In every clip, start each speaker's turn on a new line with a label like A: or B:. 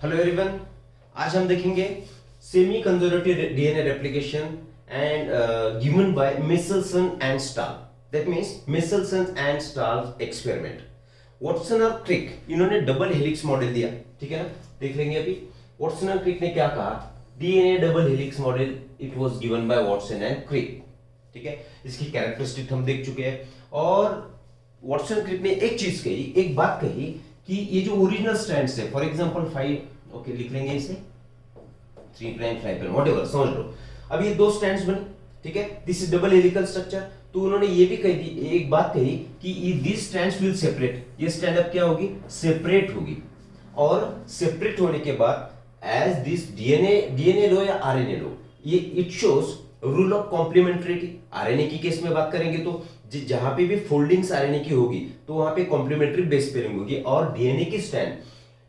A: Hello everyone, आज हम देखेंगे semi conservative DNA replication and given by Meselson and Stahl. That means Meselson and Stahl experiment. Watson और Crick इन्होंने double helix model दिया, ठीक है ना। देख लेंगे अभी वॉटसन और क्रिक ने क्या कहा। DNA double helix model it was given by Watson and Crick, ठीक है। इसकी कैरेक्टरिस्टिक हम देख चुके हैं और वॉटसन क्रिक ने एक चीज कही, एक बात कही कि ये जो ओरिजिनल स्ट्रैंड्स है, फॉर एग्जांपल 5, ओके लिख लेंगे इसे 3 प्राइम 5 प्राइम व्हाटएवर, समझ लो। अब ये दो स्ट्रैंड्स बने, ठीक है। This is double helical structure. तो उन्होंने ये भी कही थी, एक बात कही कि दिस स्ट्रैंड्स विल सेपरेट। ये स्ट्रैंड अब क्या होगी, सेपरेट होगी। और सेपरेट होने के बाद एज दिस डीएनए लो या आरएनए लो, ये it shows rule of complementarity. RNA की केस में बात करेंगे तो जहां पे भी फोल्डिंग्स आरएनए की होगी तो वहां पे कॉम्प्लीमेंट्री बेस पेयरिंग होगी। और डीएनए की स्ट्रैंड,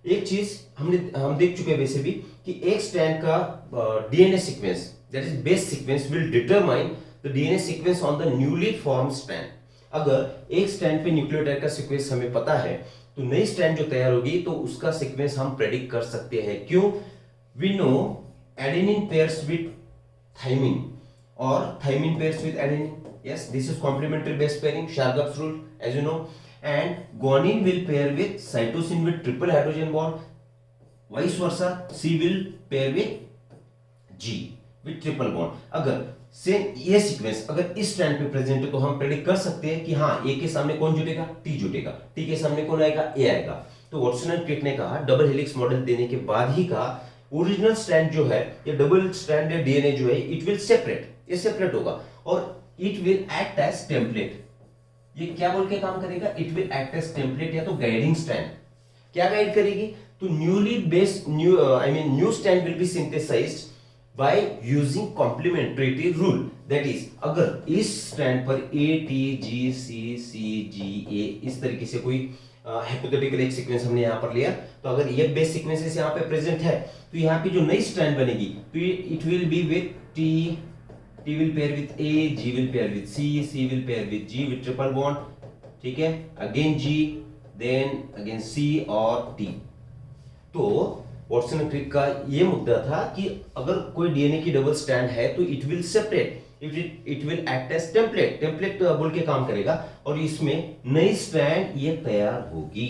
A: एक चीज हम देख चुके हैं वैसे भी कि एक स्ट्रैंड का DNA sequence that is base sequence will determine the DNA sequence on the newly formed strand. अगर एक स्ट्रैंड पे न्यूक्लियोटाइड का सीक्वेंस हमें पता है तो नई स्ट्रैंड जो तैयार होगी तो उसका सीक्वेंस हम प्रेडिक्ट कर सकते हैं। क्यों? We know adenine pairs with thymine or thymine pairs with adenine. Yes, this is complementary base pairing, Chargaff's rule, as you know. And guanine will pair with cytosine with triple hydrogen bond. Vice versa, C will pair with G with triple bond. अगर same ये sequence अगर इस strand पे present है तो हम predict कर सकते हैं कि हाँ, A के सामने कौन जुटेगा, T जुटेगा, T के सामने कौन आएगा, A आएगा। तो वॉटसन एंड क्रिक ने कहा, डबल हेलिक्स मॉडल देने के बाद ही कहा ओरिजिनल स्ट्रैंड जो है या डबल स्ट्रैंड डीएनए जो है इट विल सेपरेट, ये सेपरेट होगा और it will act as template. ये क्या बोल के काम करेगा, it will act as template या तो गाइडिंग स्ट्रैंड। क्या गाइड करेगी, तो new strand will be synthesized by using complementarity rule. That is अगर इस स्ट्रैंड पर ए टी जी सी सी जी ए इस तरीके से कोई हाइपोथेटिकल एक सीक्वेंस हमने यहाँ पर लिया, तो अगर ये बेस सीक्वेंसेस यहाँ पे प्रेजेंट है तो यहाँ पे जो नई स्ट्रैंड बनेगी तो it will be with T, T will pair with A, G will pair with C, C will pair with G with triple bond, ठीक है। Again G, then again C और T। तो वॉटसन एंड क्रिक का ये मुद्दा था कि अगर कोई डीएनए की डबल स्ट्रैंड है तो it will separate, it will act as template, template बोल के काम करेगा और इसमें नई स्ट्रैंड ये तैयार होगी,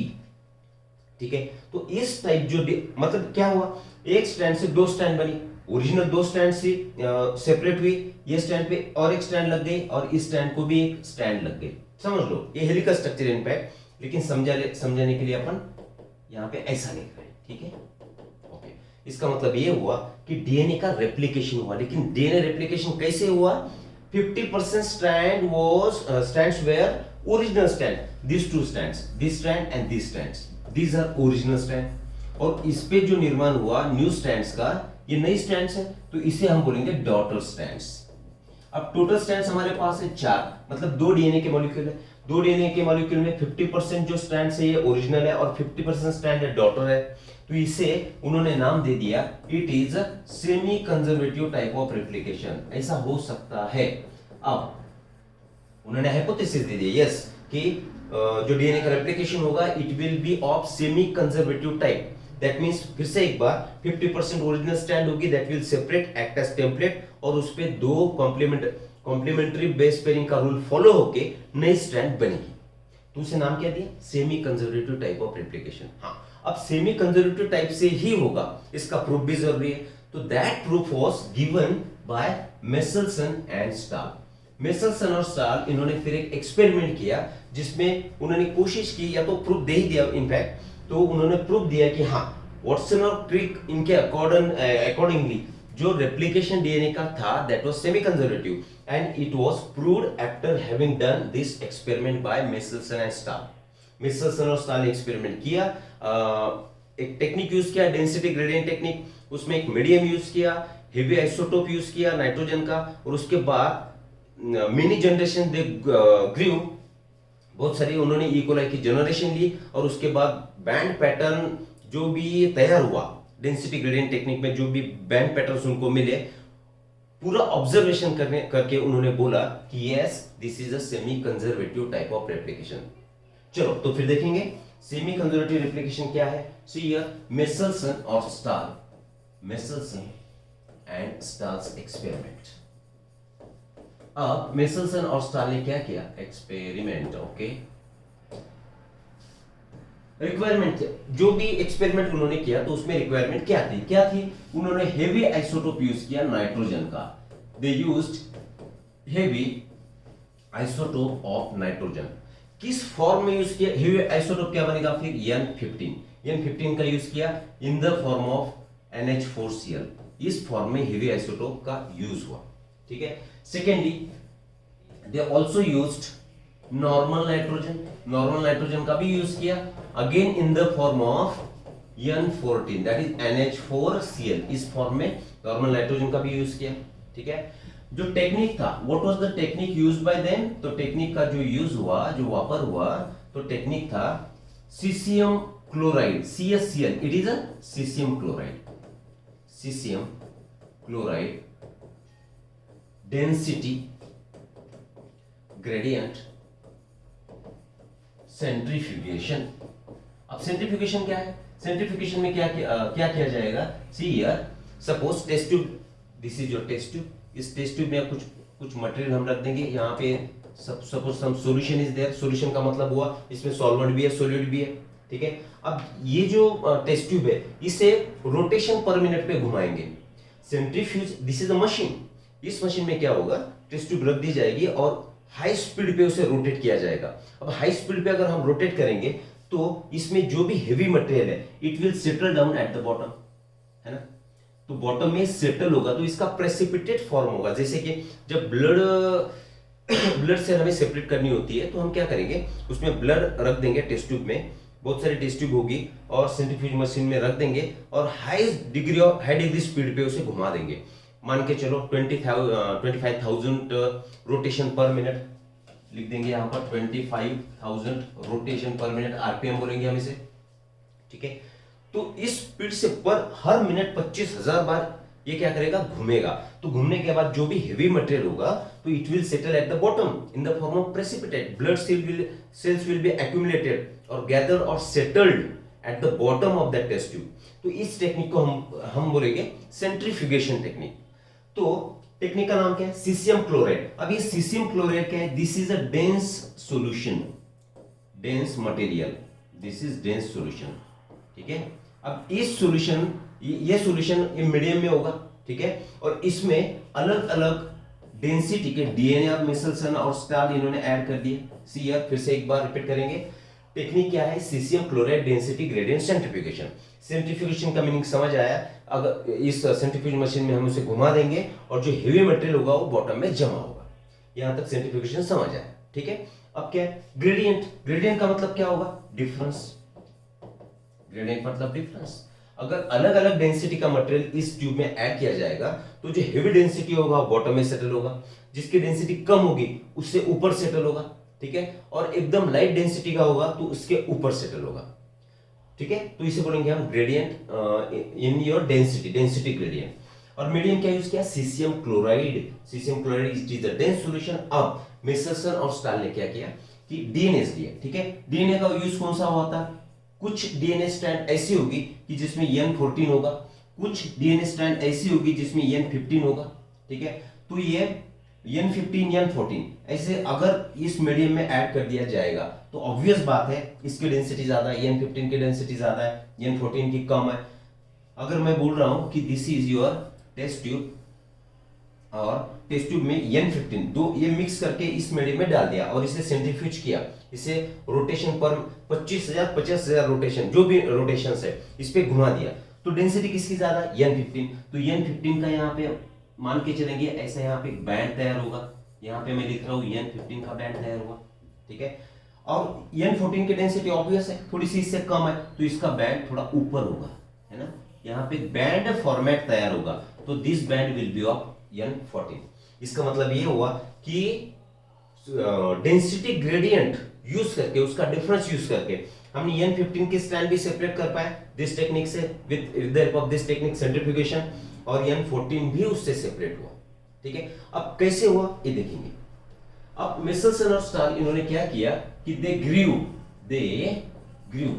A: ठीक है। तो इस टाइप जो मतलब क्या हुआ, एक स्ट्रैंड से दो स्ट्रैंड बनी, ओरिजिनल दो स्ट्रैंड से सेपरेट हुई, ये स्ट्रैंड पे और एक स्ट्रैंड लग गई और इस स्ट्रैंड को भी एक स्ट्रैंड लग गई। समझ लो, ये हेलिकल स्ट्रक्चर इनफैक्ट, लेकिन समझाने के लिए अपन यहाँ पे ऐसा लिख रहे हैं, ठीक है। ओके, इसका मतलब ये हुआ कि डीएनए का रेप्लिकेशन हुआ, लेकिन डीएनए रेप्लिकेशन कैसे हुआ, 50% strand was strands were original strand, this two strands, this strand and this strands, these are original strand. और इस पे जो निर्माण हुआ न्यू स्ट्रैंड्स का, ये नई स्ट्रैंड्स है तो इसे हम बोलेंगे डॉटर स्ट्रैंड्स। अब टोटल स्ट्रैंड्स हमारे पास है 4, मतलब 2 डीएनए के मॉलिक्यूल है। 2 डीएनए के मॉलिक्यूल में 50% जो स्ट्रैंड्स है ये ओरिजिनल है और 50% स्ट्रैंड है डॉटर है। तो इसे उन्होंने नाम दे दिया, it is semi conservative type of replication. ऐसा हो सकता है। अब उन्होंने हाइपोथेसिस दे दिया, यस, कि जो डीएनए का रेप्लिकेशन होगा it will be of semi conservative type. That means फिर से एक बार 50% ओरिजिनल स्ट्रैंड होगी that will separate, act as template और उस पे दो कॉम्प्लीमेंट्री बेस पेयरिंग का रूल फॉलो होके नई स्ट्रैंड बनेगी। तो उसे नाम क्या दिया, semi conservative type of replication. हाँ, अब सेमी कंजर्वेटिव टाइप से ही होगा, इसका प्रूफ भी जरूरी है। तो that proof was given by Meselson and Stahl. Meselson और स्टाल इन्होंने फिर एक एक्सपेरिमेंट किया जिसमें उन्होंने कोशिश की, या तो प्रूफ दे ही दिया इनफैक्ट, तो उन्होंने प्रूफ दिया कि हाँ, वॉटसन और क्रिक इनके अकॉर्डिंगली जो रेप्लिकेशन डीएनए का था that was semi conservative and it was proved after having done this experiment by Meselson and Stahl. Meselson और स्टाल ने एक्सपेरिमेंट किया, एक टेक्निक यूज किया, डेंसिटी ग्रेडियंट टेक्निक, उसमें एक मीडियम यूज किया, हेवी आइसोटोप यूज किया नाइट्रोजन का, और उसके बाद मिनी जनरेशन दे ग्रीव, बहुत सारी उन्होंने ई कोलाई की जनरेशन ली और उसके बाद बैंड पैटर्न जो भी तैयार हुआ डेंसिटी ग्रेडियंट टेक्निक में, जो भी बैंड पैटर्न्स उनको मिले, पूरा ऑब्जर्वेशन करके उन्होंने बोला कि yes, this is a semi conservative type of replication. चलो तो फिर देखेंगे सेमी कंजर्वेटिव रेप्लिकेशन क्या है? सो हियर मेसलसन और stall, Meselson and stalls experiment. अब मेसलसन और स्टाल ने क्या किया? एक्सपेरिमेंट। ओके, रिक्वायरमेंट जो भी एक्सपेरिमेंट उन्होंने किया तो उसमें रिक्वायरमेंट क्या थी? उन्होंने हेवी आइसोटोप यूज किया नाइट्रोजन का। They used heavy isotope of nitrogen. किस फॉर्म में यूज किया? हेवी आइसोटोप क्या बनेगा फिर? N15 का यूज किया इन द फॉर्म ऑफ NH4Cl। इस फॉर्म में हेवी आइसोटोप का यूज हुआ। ठीक है। Secondly they also used normal nitrogen का भी यूज किया, again in the form of N14 that is NH4Cl। इस फॉर्म में नॉर्मल नाइट्रोजन का भी यूज किया। ठीक है। जो टेक्निक था, what was the technique used by them? तो टेक्निक का जो यूज हुआ, जो वापर हुआ, तो टेक्निक था caesium chloride, CaCl। It is a caesium chloride density gradient centrifugation. अब सेंट्रीफ्यूगेशन क्या है? सेंट्रीफ्यूगेशन में क्या किया जाएगा? See here, suppose test tube, this is your test tube. इस टेस्ट ट्यूब में कुछ मटेरियल हम रख देंगे। यहाँ पे suppose some solution is there. Solution का मतलब हुआ इसमें सॉल्वेंट भी है, सॉलिड भी है। ठीक है। अब ये जो टेस्ट ट्यूब है, इसे रोटेशन पर मिनट पे घुमाएंगे। Centrifuge, this is a machine. इस मशीन में क्या होगा? टेस्ट ट्यूब रख दी जाएगी और हाई स्पीड पे उसे रोटेट किया जाएगा। अब हाई स्पीड पे अगर हम रोटेट करेंगे तो इसमें जो भी हेवी मटेरियल है, it will settle down eight the bottom, है ना। तो बॉटम में सेटल होगा तो इसका प्रेसिपिटेट फॉर्म होगा। जैसे कि जब ब्लड से हमें सेपरेट करनी होती है तो हम क्या करेंगे? उसमें ब्लड रख देंगे टेस्ट ट्यूब में, बहुत सारी टेस्ट ट्यूब होगी और सेंट्रीफ्यूज मशीन में रख देंगे और हाई डिग्री स्पीड पे उसे घुमा देंगे। मान के चलो 25,000 रोटेशन पर मिनट लिख देंगे यहाँ पर, 25,000 रोटेशन पर मिनट, RPM बोलेंगे हम इसे। ठीक है। तो इस स्पीड से पर हर मिनट 25,000 बार ये क्या करेगा? घूमेगा। तो घूमने के बाद जो भी हेवी मटेरियल होगा तो it will settle at the bottom in the form of precipitate. Blood cells will be accumulated और गैदर और settled at the bottom of that test tube. तो इस टेक्निक को हम बोलेंगे सेंट्रीफ्यूगेशन टेक्निक। तो टेक्निक का नाम क्या है? Caesium chloride. अब ये सीसियम क्लोराइड क्या है? This is a dense solution, dense material, this is dense solution. ठीक है। अब इस सॉल्यूशन, ये सॉल्यूशन ये मीडियम में होगा। ठीक है। और इसमें अलग अलग डेंसिटी के डीएनए और मेसलसन और स्टाल इन्होंने ऐड कर दिए। सी हियर, फिर से एक बार रिपीट करेंगे। टेक्निक क्या है? Caesium chloride density gradient centrifugation. Centrifugation का मीनिंग समझ आया? अगर इस सेंट्रीफ्यूज मशीन में हम उसे घुमा देंगे और जो हेवी मटेरियल होगा वो बॉटम में जमा होगा। यहां तक सेंट्रीफ्यूगेशन समझ आया। ठीक है। अब क्या है? ग्रेडियंट का मतलब क्या होगा? डिफरेंस। ग्रेडियंट मतलब डिफरेंस। अगर अलग अलग डेंसिटी का मटेरियल इस ट्यूब में ऐड किया जाएगा तो जो हेवी डेंसिटी होगा बॉटम में सेटल होगा, जिसकी डेंसिटी कम होगी उससे ऊपर सेटल होगा। ठीक है। और एकदम लाइट डेंसिटी का होगा तो उसके ऊपर सेटल होगा। ठीक है। तो इसे बोलेंगे हम gradient in your density gradient. और मीडियम क्या यूज किया? Caesium chloride is is a dense solution. अब मेसलसन और स्टाल ने क्या किया कि डीएनए दिया। ठीक है। डीएनए का यूज कौन सा हुआ था? कुछ डीएनए स्ट्रैंड ऐसी होगी कि जिसमें N14 होगा, कुछ डीएनए स्ट्रैंड ऐसी होगी जिसमें N15 होगा। ठीक है। तो ये N15 N14 ऐसे अगर इस मीडियम में ऐड कर दिया जाएगा तो ऑब्वियस बात है इसकी डेंसिटी ज्यादा है, N15 की डेंसिटी ज्यादा है, N14 की कम है। अगर मैं बोल रहा हूं कि this is your test tube और टेस्ट ट्यूब में N15 दो ये मिक्स करके इस मीडियम में डाल दिया और इसे सेंट्रीफ्यूज किया, इसे रोटेशन पर 50,000 रोटेशन जो भी रोटेशन है इस पे घुमा दिया, तो डेंसिटी किसकी ज्यादा? N15। तो N15 का यहाँ पे मान के चलेंगे ऐसा यहाँ पे एक बैंड तैयार होगा। यहाँ पे मैं लिख रहा हूँ N15 का बैंड तैयार हुआ। ठीक है। और N14 की डेंसिटी ऑब्वियस है थोड़ी सी इससे कम है तो इसका बैंड थोड़ा ऊपर होगा, है ना। यहाँ पे बैंड फॉर्मेट तैयार होगा तो this band will be of N14। इसका मतलब ये हुआ कि डेंसिटी ग्रेडियंट यूज करके उसका डिफरेंस यूज करके हमने N15 के स्ट्रैंड भी सेपरेट कर पाए दिस टेक्निक से with the help of this technique centrifugation, और N14 भी उससे सेपरेट हुआ। ठीक है। अब कैसे हुआ ये देखेंगे। अब मेसलसन और स्टाल इन्होंने क्या किया कि they grew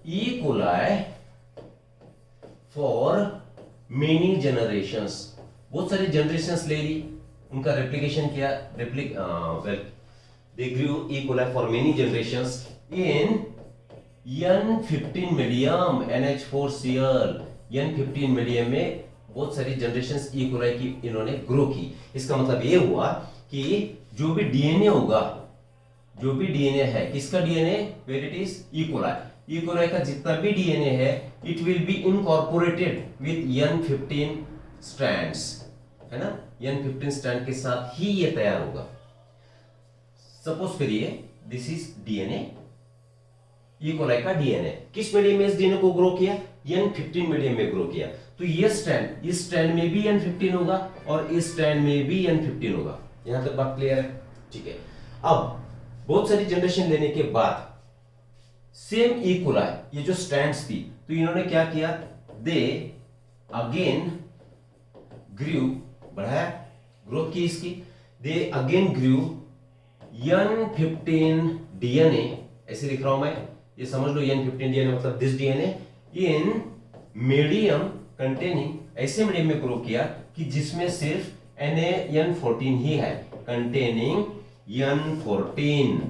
A: E coli for many generations, बहुत सारी जनरेशंस ले ली, उनका रेप्लिकेशन किया, they grew E. coli for many generations in N15 medium NH4Cl। N15 medium में बहुत सारी जनरेशंस E. coli की इन्होंने ग्रो की। इसका मतलब ये हुआ कि जो भी डीएनए होगा, जो भी डीएनए है, किसका DNA, where it is E. coli, E. coli का जितना भी डीएनए है, it will be incorporated with N15 strands, है ना, N15 स्ट्रैंड के साथ ही ये तैयार होगा। सपोज करिए this is DNA, E coli का डीएनए किस मीडियम में इस डीएनए को ग्रो किया, N15 मीडियम में ग्रो किया, तो ये स्ट्रैंड, इस स्ट्रैंड में भी N15 होगा और इस स्ट्रैंड में भी N15 होगा। यहां तक बात क्लियर है, ठीक है। अब बहुत सारी जनरेशन लेने के बाद सेम ई कोलाई, ये जो स्ट्रैंड्स थी, तो इन्होंने क्या किया, दे अगेन ग्रू, बढ़ाया, ग्रोथ की इसकी, they again Guru N15 DNA, ऐसे लिख रहा हूं मैं, ये समझ लो N15 डीएनए मतलब this DNA in medium containing, ऐसे मीडियम में ग्रो किया कि जिसमें सिर्फ N14 ही है, कंटेनिंग N14,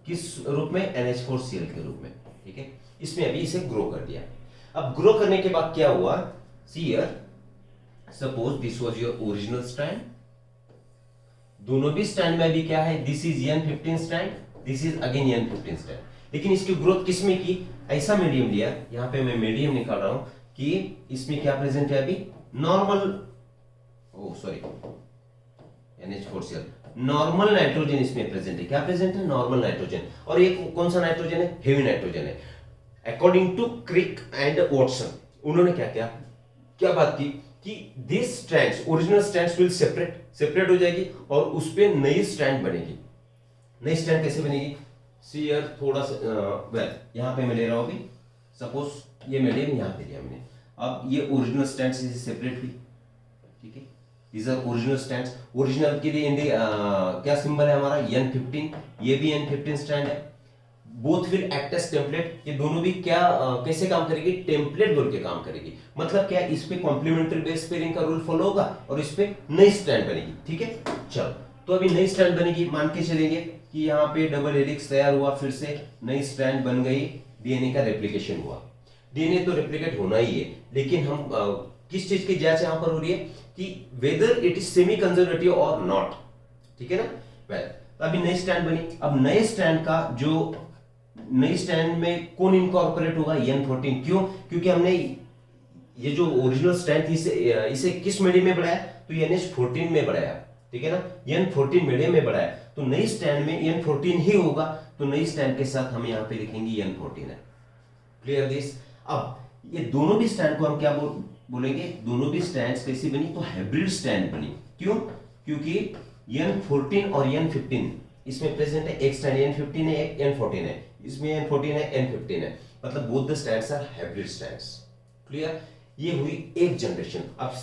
A: किस रूप में, NH4Cl के रूप में, ठीक है। इसमें अभी इसे ग्रो कर दिया। अब ग्रो करने के बाद क्या हुआ, सी here, suppose this was your original strand, दोनों भी स्ट्रैंड में भी क्या है, this is N15 strand, this is again N15 strand, लेकिन इसकी ग्रोथ किसमें की, ऐसा मीडियम लिया, यहां पे मैं मीडियम निकाल रहा हूं कि इसमें क्या प्रेजेंट है अभी, नॉर्मल, ओ सॉरी NH4Cl, नॉर्मल नाइट्रोजन इसमें प्रेजेंट है, क्या प्रेजेंट है, नॉर्मल नाइट्रोजन, और ये कौन सा नाइट्रोजन है, हेवी नाइट्रोजन है। According to Crick and Watson, उन्होंने क्या किया, क्या बात की कि this strands, original strands will separate हो जाएगी और उस पे नई स्ट्रैंड बनेगी। नई स्ट्रैंड कैसे बनेगी, सी हियर, थोड़ा सा वेल यहां पे मैं ले रहा हूं अभी, सपोज ये मीडियम यहां पे लिया मैंने, अब ये ओरिजिनल स्ट्रैंड से सेपरेट हुई, ठीक है, these are original strands. Original के लिए क्या सिंबल है हमारा, N15, ये भी N15 स्ट्रैंड है, both will act as template, ये दोनों भी क्या कैसे काम करेगी, टेम्पलेट बोल के काम करेगी, मतलब क्या, इस पे कॉम्प्लीमेंट्री बेस पेयरिंग का रूल फॉलो होगा और इस पे नई स्ट्रैंड बनेगी, ठीक है। चलो, तो अभी नई स्ट्रैंड बनेगी, मान के चलेंगे कि यहाँ पे डबल हेलिक्स तैयार हुआ, फिर से नई स्ट्रैंड बन गई, डीएनए का रेप्लिकेशन हुआ। डीएनए तो रेप्लिकेट होना ही है, लेकिन हम किस चीज की जांच यहां पर हो रही है कि whether it is semi conservative और नॉट, ठीक है ना। वेल, अभी नई स्ट्रैंड बनी, अब नए स्ट्रैंड का जो नई स्ट्रैंड में कौन इनकॉर्पोरेट होगा, N14, क्यों, क्योंकि हमने ये जो ओरिजिनल स्ट्रैंड थी इसे किस मीडियम में बढ़ाया, तो NH14 में बढ़ाया, ठीक है ना, N14 मीडियम में बढ़ाया, तो नई स्ट्रैंड में N14 ही होगा, तो नई स्ट्रैंड के साथ हम यहाँ पे लिखेंगे N14 है, क्लियर दिस। अब ये दोनों भी स्ट्रैंड को हम क्या बोलेंगे, दोनों भी स्ट्रैंड्स कैसी बनी, तो हाइब्रिड स्ट्रैंड बनी, क्यों, क्योंकि N14 और N15 इसमें प्रेजेंट है, एक स्ट्रैंड N15 है, एक N14 है, इसमें N14 है, N15 है, मतलब both the strands are hybrid strands, clear. ये हुई एक जनरेशन। अब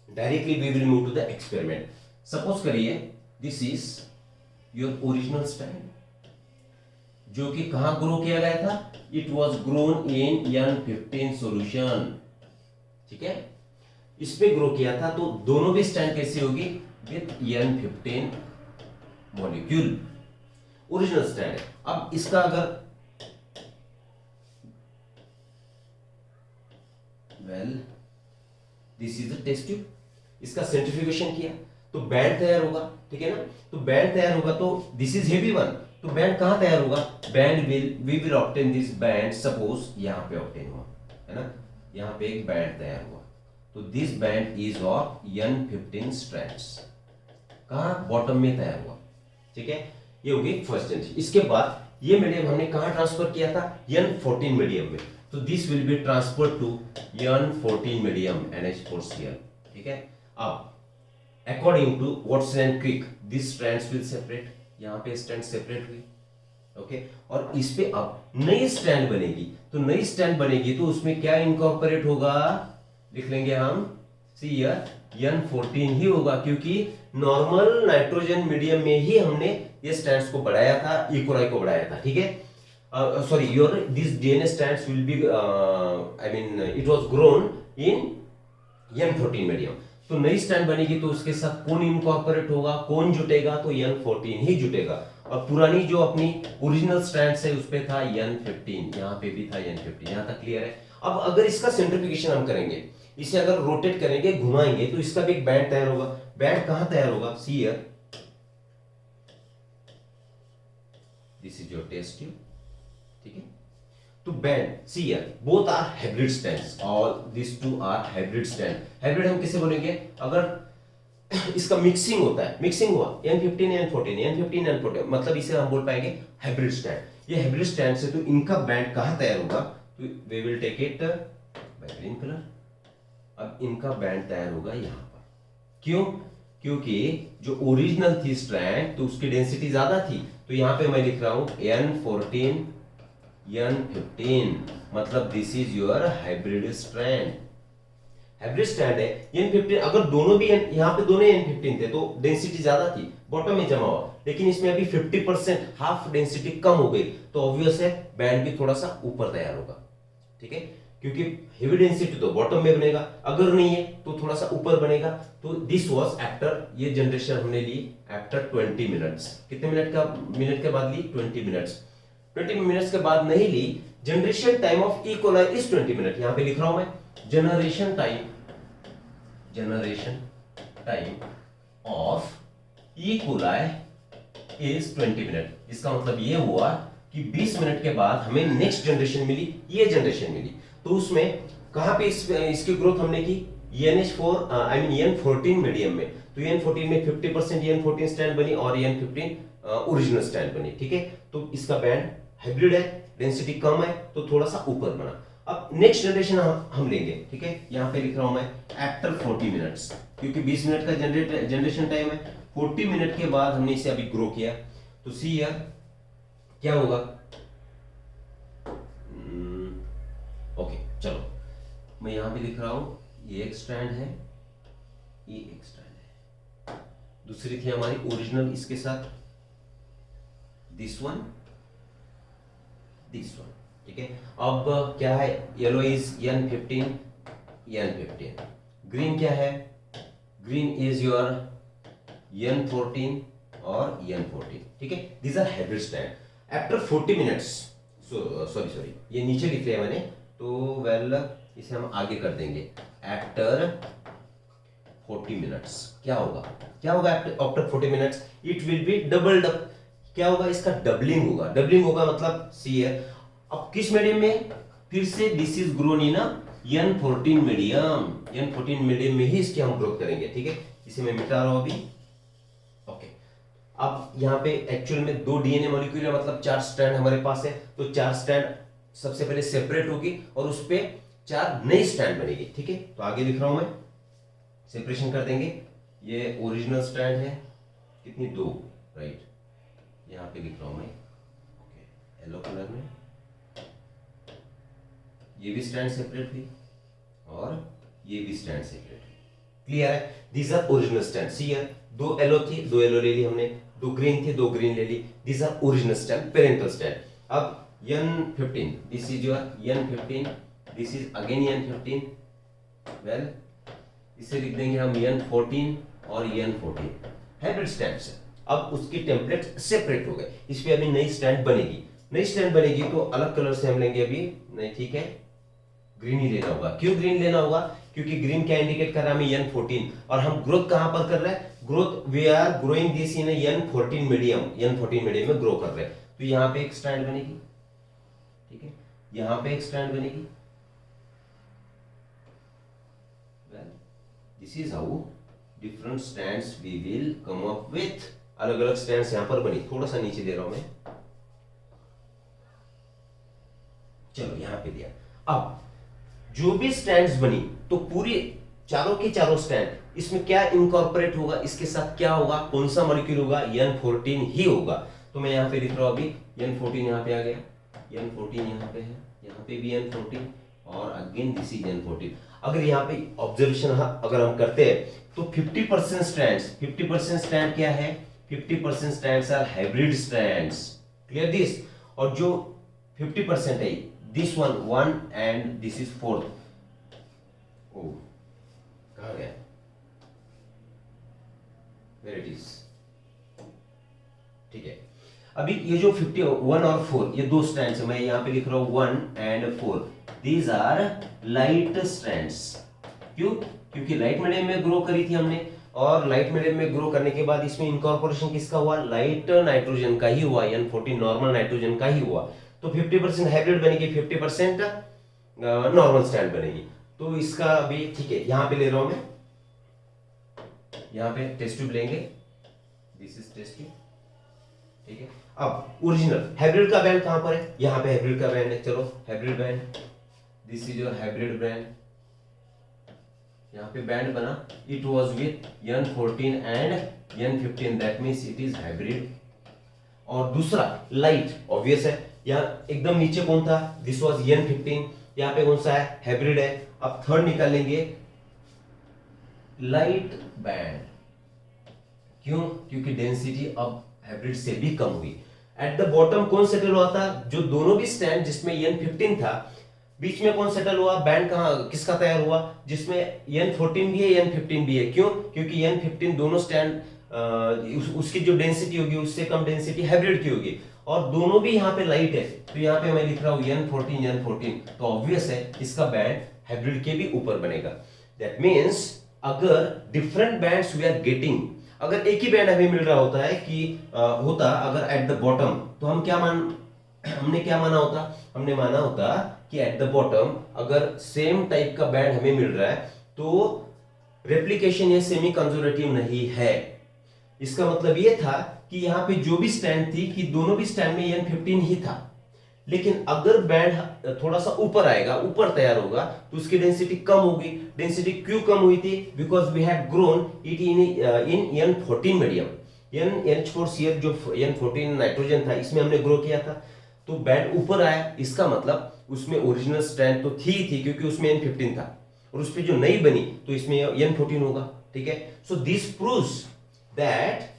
A: directly we will move to the experiment. Suppose करिए this is your original strand, जो कि कहां ग्रो किया गया था, it was grown in N15 solution, ठीक है, इस पे ग्रो किया था, तो दोनों भी स्ट्रैंड कैसी होगी, with N15 molecule, original strand है। अब इसका अगर well this is the test tube, इसका सेंट्रीफ्यूगेशन किया तो बैंड तैयार होगा, ठीक है ना, तो बैंड तैयार होगा, तो दिस इज हेवी वन, तो बैंड कहां तैयार होगा, band we will obtain this band, suppose यहां पे ऑब्टेन हुआ, है ना, यहां पे एक बैंड तैयार हुआ, तो this band is of N15 strands, कहां, बॉटम में तैयार हुआ, ठीक है, ये हो गई फर्स्ट जनरेशन। इसके बाद ये मीडियम हमने कहां ट्रांसफर किया था, N14 मीडियम में, तो this will be transfer to N14 medium NH4Cl, ठीक है। अब according to Watson and Crick this strands will separate, यहां पे स्ट्रैंड सेपरेट हुई, ओके, और इस पे अब नई स्ट्रैंड बनेगी, तो नई स्ट्रैंड बनेगी तो उसमें क्या इनकॉर्पोरेट होगा, लिख लेंगे हम सी हियर N14 ही होगा, क्योंकि नॉर्मल नाइट्रोजन मीडियम में ही हमने ये स्ट्रैंड्स को बढ़ाया था, ई कोलाई को बढ़ाया था, ठीक है। Sorry, your this DNA strands will be I mean it was grown in N14 medium. तो नई स्ट्रैंड बनेगी तो उसके साथ कौन इनकॉर्पोरेट होगा, कौन जुटेगा, तो N14 ही जुटेगा। और पुरानी जो अपनी ओरिजिनल स्ट्रैंड्स है उस पे था N15, यहाँ पे भी था N15। यहाँ तक क्लियर है। अब अगर इसका सेंट्रिफिकेशन हम करेंगे, इसे अगर रोटेट करेंगे, घुमाएंगे, तो इसका भी एक बैंड तैयार होगा। बैंड कहां तैयार होगा, see here, this is your test tube, ठीक है। तो band, see here, both are hybrid strands, all this two are hybrid strand. Hybrid हम किसे बोलेंगे, अगर इसका मिक्सिंग होता है, मिक्सिंग हुआ N15 N14 मतलब इसे हम बोल पाएंगे हाइब्रिड स्ट्रैंड। ये हाइब्रिड स्ट्रैंड से तो इनका बैंड कहां तैयार होगा, तो we will take it by green colour. अब इनका बैंड तैयार होगा यहां पर, क्यों, क्योंकि जो ओरिजिनल थी स्ट्रैंड तो उसकी डेंसिटी ज्यादा थी, तो यहां पे मैं लिख रहा हूं N14 N15, मतलब this is your hybrid strand. Hybrid strand है N15। अगर दोनों भी यहाँ पे दोनों N15 थे तो डेंसिटी ज्यादा थी, बॉटम में जमा हुआ, लेकिन इसमें अभी 50% हाफ डेंसिटी कम हो गई, तो ऑब्वियस है बैंड भी थोड़ा सा ऊपर तैयार होगा, ठीक है, क्योंकि हेवी डेंसिटी तो बॉटम में बनेगा, अगर नहीं है तो थोड़ा सा ऊपर बनेगा। तो दिस वाज आफ्टर, ये जनरेशन हमने ली आफ्टर 20 मिनट्स। कितने मिनट के बाद ली, 20 मिनट्स। 20 मिनट्स के बाद नहीं ली, generation time of E coli is 20 minute. यहां पे लिख रहा हूं मैं, generation time of E coli is 20 minute. इसका मतलब ये हुआ कि 20 मिनट के बाद हमें नेक्स्ट जनरेशन मिली, ये जनरेशन मिली। तो उसमें कहां पे इसकी ग्रोथ हमने की, NH4 I mean N14 medium में। तो N14 में 50% N14 स्ट्रैंड बनी और N15 ओरिजिनल स्ट्रैंड बनी, ठीक है। तो इसका बैंड हाइब्रिड है, डेंसिटी कम है, तो थोड़ा सा ऊपर बना। अब नेक्स्ट जनरेशन हम लेंगे, ठीक है। यहां पे लिख रहा हूं मैं आफ्टर 40 मिनट्स, क्योंकि 20 मिनट का जनरेशन टाइम है। 40 मिनट के बाद हमने इसे अभी ग्रो किया, तो सी हियर क्या होगा, ओके चलो मैं यहां पे लिख रहा हूं, ये एक स्ट्रैंड है, ये एक स्ट्रैंड है, दूसरी थी हमारी ओरिजिनल इसके साथ, दिस वन, ठीक है। अब क्या है, येलो इज N15, ग्रीन क्या है, ग्रीन इज योर N14 और N14, ठीक है। These are hybrid strand. After 40 minutes, sorry ये नीचे लिख लिया मैंने, तो वेल इसे हम आगे कर देंगे। आफ्टर 40 मिनट्स क्या होगा after 40 minutes, it will B doubled up. क्या होगा, इसका डबलिंग होगा, मतलब सी है। अब किस मीडियम में, फिर से this is grown in N14 medium में ही इसकी हम ग्रोथ करेंगे, ठीक है। इसे मैं मिटा रहा हूं अभी, ओके। अब यहाँ पे एक्चुअल में 2 डीएनए मॉलिक्यूल है, मतलब 4 स्ट्रैंड हमारे पास है, तो 4 स्ट्रैंड सबसे पहले सेपरेट होगी और उस पे 4 नई स्ट्रैंड बनेगी, ठीक है। तो आगे लिख रहा हूं मैं, सेपरेशन कर देंगे। ये ओरिजिनल स्ट्रैंड है, कितनी, 2, राइट। यहाँ पे लिख रहा हूं मैं, ओके, येलो कलर में। ये भी स्ट्रैंड सेपरेट हुई और ये भी स्ट्रैंड सेपरेट हुई, क्लियर है। These are original strand. See here, 2 yellow थी, 2 येलो ले ली हमने, 2 ग्रीन थी, 2 ग्रीन ले ली। These are original strand, parental strand. अब N15, this is your N15, this is again N15, well इसे लिख देंगे हम N14 और N14, हाइब्रिड स्ट्रैंड्स है। अब उसकी टेम्पलेट सेपरेट हो गए, इस पे अभी नई स्ट्रैंड बनेगी, तो अलग कलर से हम लेंगे अभी, नहीं ठीक है, ग्रीन ही लेना होगा। क्यों ग्रीन लेना होगा, क्योंकि ग्रीन क्या इंडिकेट कर रहा है हमें, N14, और हम ग्रोथ कहां पर कर रहे हैं, growth we are growing this in N14 medium में ग्रो कर रहे हैं। तो यहां पे एक स्ट्रैंड बनेगी, ठीक है, यहां पे एक स्ट्रैंड बनेगी। Well this is how different strands we will come up with. अलग अलग स्ट्रैंड्स यहां पर बनी, थोड़ा सा नीचे दे रहा हूं मैं, चलो यहां पे दिया। अब जो भी स्ट्रैंड्स बनी, तो पूरी चारों के चारों स्ट्रैंड, इसमें क्या इनकॉर्पोरेट होगा, इसके साथ क्या होगा, कौन सा मॉलिक्यूल होगा, N14 ही होगा। तो मैं यहां पे लिख रहा हूं अभी, N14 यहां पे आ गया, N14 यहां पे है, यहां पे भी N14 और अगेन दिस इज N14। अगर यहाँ पे ऑब्जर्वेशन अगर हम करते हैं तो 50% स्ट्रैंड्स, 50% स्ट्रैंड क्या है, 50% strands are hybrid strands, clear this. और जो 50% है this one and this is fourth. ओ कहाँ गया, वेयर इट इज, ठीक है। अभी ये जो 51 और 4 ये दो स्ट्रैंड्स है, मैं यहां पे लिख रहा हूं 1 and 4, these are light strands. क्यों, क्योंकि लाइट मीडियम में ग्रो करी थी हमने, और लाइट मीडियम में ग्रो करने के बाद इसमें इनकॉर्पोरेशन किसका हुआ, लाइट नाइट्रोजन का ही हुआ, N14 नॉर्मल नाइट्रोजन का ही हुआ। तो 50% हाइब्रिड बनेगी, 50% नॉर्मल स्ट्रैंड बनेगी। तो इसका भी ठीक है, यहां पे ले रहा हूं मैं, यहां पे टेस्ट ट्यूब लेंगे, दिस इज टेस्ट ट्यूब, ठीक है। अब ओरिजिनल हाइब्रिड का बैंड कहां पर है, यहां पे हाइब्रिड का बैंड है, चलो hybrid band, this is your hybrid band, यहां पे बैंड बना, it was with N14 and N15, that means it is hybrid. और दूसरा लाइट, ऑब्वियस है, यहां एकदम नीचे कौन था, दिस वाज N15, यहां पे कौन सा है, हाइब्रिड है। अब थर्ड निकालेंगे लाइट बैंड, क्यों, क्योंकि डेंसिटी अब हाइब्रिड से भी कम हुई। एट द बॉटम कौन सेटल हुआ था, जो दोनों भी स्टैंड जिसमें N15 था, बीच में कौन सेटल हुआ, बैंड कहां किसका तैयार हुआ, जिसमें N14 भी है N15 भी है। क्यों, क्योंकि N15 दोनों स्टैंड उसकी जो डेंसिटी होगी उससे कम डेंसिटी हाइब्रिड की होगी, और दोनों भी यहाँ पे लाइट है, तो यहाँ पे मैं लिख रहा हूँ N14, तो ऑब्वियस है इसका बैंड हाइब्रिड के भी ऊपर बनेगा। दैट मीन्स अगर different bands we are getting, अगर एक ही बैंड हमें मिल रहा होता है कि होता अगर एट द बॉटम, तो हमने क्या माना होता, हमने माना होता कि एट द बॉटम अगर सेम टाइप का बैंड हमें मिल रहा है तो रेप्लिकेशन ये सेमी कंजर्वेटिव नहीं है। इसका मतलब ये था कि यहाँ पे जो भी स्टैंड थी कि दोनों भी स्टैंड में N15 ही था, लेकिन अगर बैंड थोड़ा सा ऊपर आएगा, ऊपर तैयार होगा, तो उसकी डेंसिटी कम होगी। डेंसिटी क्यों कम हुई थी, because we have grown it in N14 medium, NH4Cl जो N14 नाइट्रोजन था इसमें हमने ग्रो किया था, तो बैंड ऊपर आया। इसका मतलब उसमें ओरिजिनल स्ट्रैंड तो थी क्योंकि उसमें N15 था, और उस पर जो नई बनी तो इसमें N14 होगा, ठीक है। So this proves that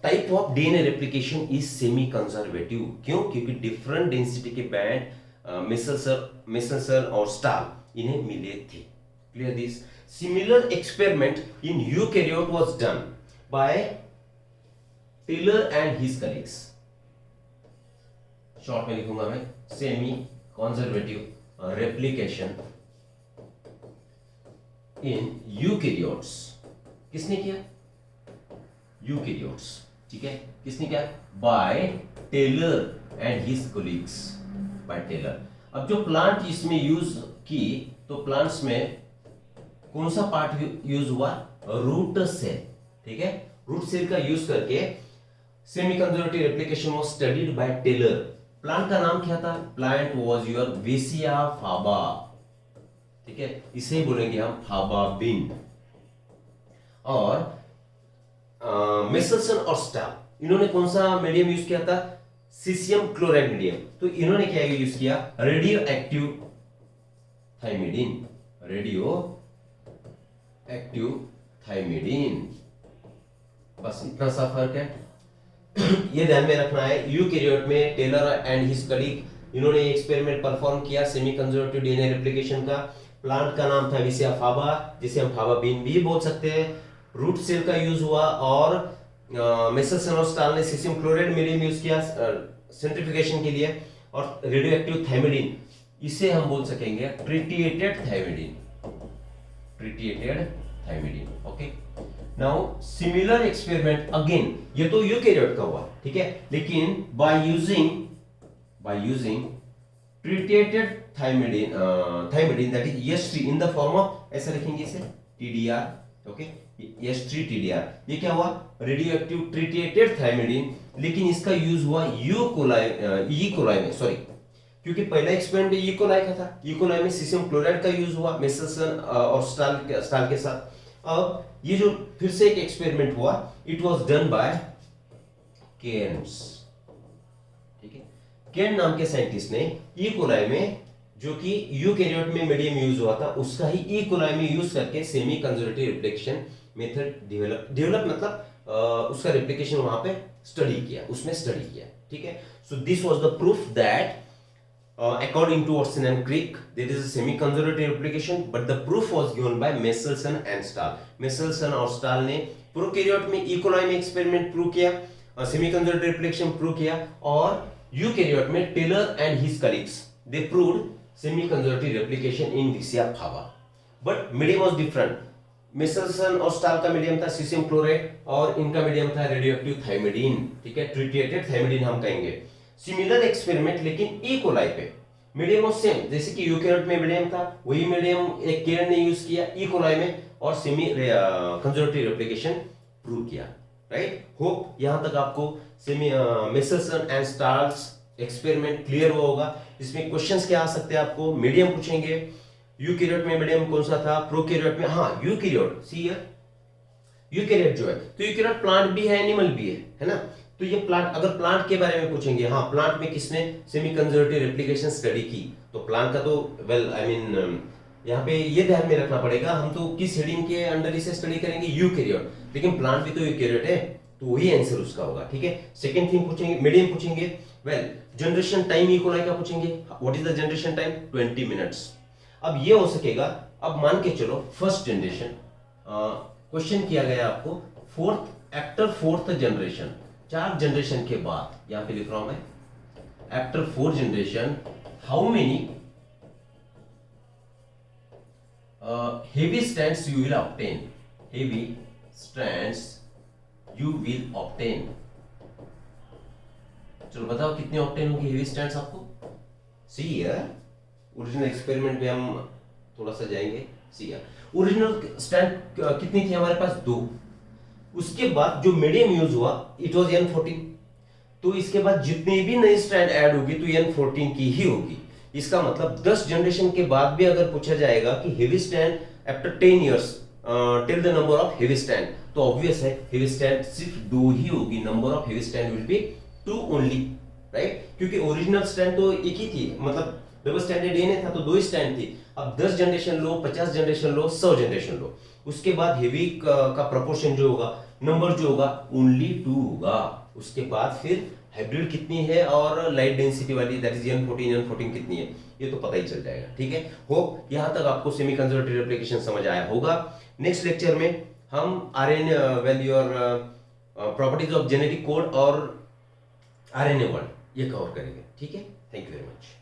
A: type of DNA replication is semi conservative. क्यों, क्योंकि डिफरेंट डेंसिटी के बैंड मेसेंसर और स्टाल इन्हें मिले थे। Clear this. Similar experiment in eukaryote was done by Taylor and his colleagues. Short में लिखूंगा मैं, semi conservative replication in eukaryotes. किसने किया, यूकैरियोट्स, ठीक है। किसने किया, by Taylor and his colleagues, by Taylor. अब जो प्लांट इसमें यूज की, तो प्लांट्स में कौन सा पार्ट यूज हुआ, रूट सेल, ठीक है। रूट सेल का यूज करके semi conservative replication was studied by Taylor. Plant का नाम क्या था, plant was your Vicia faba, ठीक है, इसे बोलेंगे हम फाबा बीन। और मेसेल्सन और स्टाल, इन्होंने कौन सा मीडियम यूज किया था, सीसियम क्लोराइड मीडियम। तो इन्होंने क्या यूज किया, radio active thymidine, radio active thymidine, बस इतना सा फर्क है। ये ध्यान में रखना है। यूकैरियोट में टेलर एंड हिज कलीग इन्होंने एक्सपेरिमेंट परफॉर्म किया सेमी कंजर्वेटिव डीएनए रेप्लिकेशन का। प्लांट का नाम था विसिया फाबा, जिसे हम फाबा बीन भी बोल सकते हैं। रूट सेल का यूज हुआ, और मेसेल्सन और स्टाल ने सीसियम क्लोराइड मीडियम यूज किया सेंट्रिफिकेशन के लिए। और रेडियो एक्टिव थाइमिडीन, इसे हम बोल सकेंगे tritiated thymidine, tritiated thymidine. Okay, now similar experiment again, ये तो यूकैरियोट का हुआ, ठीक है, लेकिन by using tritiated thymidine that is H3 in the form of, ऐसे लिखेंगे इसे TDR, ओके, H3 TDR। ये क्या हुआ, रेडियो एक्टिव ट्रिटिएटेड थाइमिडीन, लेकिन इसका यूज हुआ ई कोलाई में, सॉरी, क्योंकि पहला एक्सपेरिमेंट ई कोलाई का था। ई कोलाई में सीसियम क्लोराइड का यूज हुआ मेसेल्सन और स्टाल के साथ। अब ये जो फिर से एक एक्सपेरिमेंट हुआ, it was done by Cairns, ठीक है। केन नाम के साइंटिस्ट ने ई कोलाई में जो कि यूकैरियोट में मीडियम यूज हुआ था, उसका ही ई कोलाई में यूज करके semi conservative replication method develop मतलब उसका रेप्लिकेशन वहां पे स्टडी किया, उसमें स्टडी किया, ठीक है। So this was the proof that according to Watson and Crick, there is a semi-conservative replication, but the proof was given by Messelson and Stahl. Messelson और Stahl ने प्रोकैरियोट में E. coli में experiment prove किया, semi conservative replication prove किया, और eukaryote में Taylor and his colleagues they proved semi conservative replication in Vicia fava. But medium was different. Meselson और Stahl का मीडियम था सीसियम क्लोराइड और इनका मीडियम था रेडियोएक्टिव थाइमिडीन, ठीक है, ट्रीटिएटेड थाइमिडीन हम कहेंगे। सिमिलर एक्सपेरिमेंट लेकिन ई कोलाई पे मीडियम ऑफ सेम, जैसे कि यूकैरियोट में मीडियम था वही मीडियम एक केयर ने यूज किया ई कोलाई में और सेमी कंजर्वेटिव रेप्लिकेशन प्रूव किया, राइट। होप यहां तक आपको semi Meselson and stalls experiment clear हुआ होगा। इसमें क्वेश्चंस क्या आ सकते हैं आपको, मीडियम पूछेंगे, यूकैरियोट में मीडियम कौन सा था, प्रोकैरियोट में, हाँ यूकैरियोट, सी हियर यूकैरियोट जो है, तो यूकैरियोट प्लांट भी है एनिमल भी है ना, तो ये प्लांट, अगर प्लांट के बारे में पूछेंगे, हाँ प्लांट में किसने सेमी कंजर्वेटिव रेप्लिकेशन स्टडी की, तो प्लांट का तो वेल आई मीन यहाँ पे ये ध्यान में रखना पड़ेगा, हम तो किस हेडिंग के अंडर इसे स्टडी करेंगे, यूकैरियोट, लेकिन प्लांट भी तो यूकैरियोट है, तो वही आंसर उसका होगा, ठीक है। सेकंड थिंग पूछेंगे, मीडियम पूछेंगे, well generation time E coli का पूछेंगे, what is the generation time, 20 minutes. अब ये हो सकेगा, अब मान के चलो फर्स्ट जनरेशन, क्वेश्चन किया गया आपको आफ्टर फोर्थ जनरेशन, 4 जनरेशन के बाद, यहां पे लिख रहा हूं मैं, after 4 generation how many heavy stands you will obtain, heavy stands you will obtain, चलो बताओ कितने ऑब्टेन होंगे हेवी स्टैंड्स आपको। सी हियर ओरिजिनल एक्सपेरिमेंट में हम थोड़ा सा जाएंगे, सी हियर ओरिजिनल स्टैंड कितनी थी हमारे पास, 2, उसके बाद जो मीडियम यूज हुआ इट वाज N14, तो इसके बाद जितनी भी नई स्ट्रैंड ऐड होगी तो N14 की ही होगी। इसका मतलब 10 जनरेशन के बाद भी अगर पूछा जाएगा कि heavy strand after 10 years till the number of heavy strand, तो ऑब्वियस है हेवी स्ट्रैंड सिर्फ 2 ही होगी, number of heavy strand will B 2 only, right, क्योंकि ओरिजिनल स्ट्रैंड तो एक ही थी, मतलब डबल स्टैंडर्ड डीएनए था तो 2 ही स्ट्रैंड थी। अब 10 जनरेशन लो, 50 जनरेशन लो, 100 जनरेशन लो, उसके बाद हेवी का प्रोपोर्शन जो होगा, नंबर जो होगा ओनली 2 होगा। उसके बाद फिर हाइब्रिड कितनी है और लाइट डेंसिटी वाली दैट इज N14 कितनी है, ये तो पता ही चल जाएगा, ठीक है। होप यहां तक आपको सेमी कंजर्वेटिव रेप्लिकेशन समझ आया होगा। नेक्स्ट लेक्चर में हम आरएनए वैल्यू और प्रॉपर्टीज ऑफ जेनेटिक कोड और आरएनए वर्ल्ड ये कवर करेंगे, ठीक है। Thank you very much.